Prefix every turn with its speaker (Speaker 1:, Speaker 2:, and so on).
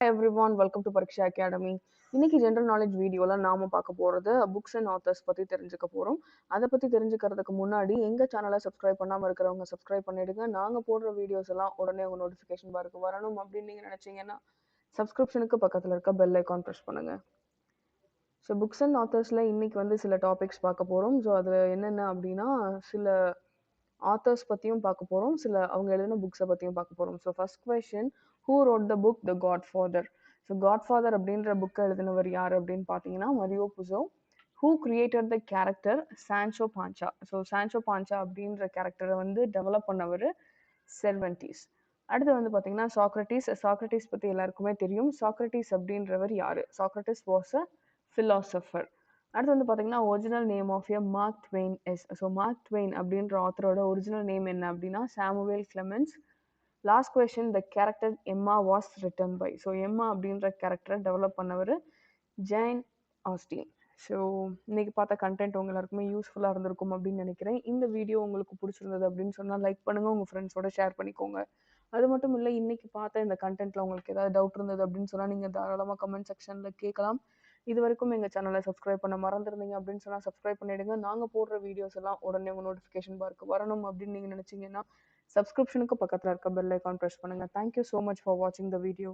Speaker 1: Hi everyone, welcome to Pariksha Academy. இன்னைக்கு general knowledge வீடியோல நாம பார்க்க போறது புக்ஸ் அண்ட் ஆத்தர்ஸ் பத்தி தெரிஞ்சுக்க போறோம். அதை பத்தி தெரிஞ்சுக்கிறதுக்கு முன்னாடி எங்க சேனலை சப்ஸ்கிரைப் பண்ணாம இருக்கிறவங்க சப்ஸ்கிரைப் பண்ணிடுங்க. நாங்க போடுற வீடியோஸ் எல்லாம் உடனே உங்க நோட்டிபிகேஷன் பாருக்கு வரணும் அப்படின்னு நீங்க நினைச்சீங்கன்னா சப்ஸ்கிரிப்ஷனுக்கு பக்கத்துல இருக்க பெல் ஐக்கான் ப்ரெஸ் பண்ணுங்க. ஸோ புக்ஸ் அண்ட் ஆத்தர்ஸ்ல இன்னைக்கு வந்து சில டாபிக்ஸ் பார்க்க போறோம். ஸோ அது என்னென்ன அப்படின்னா சில ஆத்தர்ஸ் பத்தியும் பார்க்க போறோம். சில அவங்க எழுதின புக்ஸை பத்தியும் பார்க்க போறோம். So first question, who wrote the book the godfather? So godfather அப்படின்ற புக்கை எழுதினவர் யார் அப்படின்னு பார்த்தீங்கன்னா Mario Puzo. Who created the character Sancho Panza? So Sancho Panza அப்படின்ற கேரக்டரை வந்து டெவலப் பண்ணவர் செர்வன்டீஸ். அடுத்து வந்து பார்த்தீங்கன்னா சாக்ரட்டிஸ். சாக்ரட்டிஸ் பற்றி எல்லாருக்குமே தெரியும். சாக்ரட்டிஸ் அப்படின்றவர் யாரு? Socrates was a philosopher. அடுத்து வந்து பார்த்தீங்கன்னா original name of a Mark Twain is. So Mark Twain அப்படின்ற ஆத்தரோட ஒரிஜினல் நேம் என்ன அப்படின்னா Samuel Clemens. Last question, the character Emma was written by? So Emma அப்படின்ற கேரக்டரை டெவலப் பண்ணவர் ஜேன் ஆஸ்டின். ஸோ இன்னைக்கு பார்த்த கண்டென்ட் உங்க எல்லாருக்குமே யூஸ்ஃபுல்லாக இருந்திருக்கும் அப்படின்னு நினைக்கிறேன். இந்த வீடியோ உங்களுக்கு பிடிச்சிருந்தது அப்படின்னு சொன்னால் லைக் பண்ணுங்கள், உங்கள் ஃப்ரெண்ட்ஸோட ஷேர் பண்ணிக்கோங்க. அது மட்டும் இல்லை, இன்னைக்கு பார்த்த இந்த கண்டென்ட்டில் உங்களுக்கு ஏதாவது டவுட் இருந்தது அப்படின்னு சொன்னால் நீங்கள் தாராளமாக கமெண்ட் செக்ஷனில் கேட்கலாம். இது வரைக்கும் எங்கள் சேனலை சப்ஸ்கிரைப் பண்ண மறந்துருந்தீங்க அப்படின்னு சொன்னால் சப்ஸ்கிரைப் பண்ணிவிடுங்க. நாங்கள் போடுற வீடியோஸ் எல்லாம் உடனே உங்கள் நோட்டிஃபிகேஷன் பார்க்க வரணும் அப்படின்னு நீங்கள் நினச்சிங்கன்னா சப்ஸ்கிரிப்ஷனுக்கு பக்கத்தில் இருக்க பெல் ஐக்கான் ப்ரெஸ் பண்ணுங்கள். தேங்க்யூ ஸோ மச் ஃபார் வாட்சிங் த வீடியோ.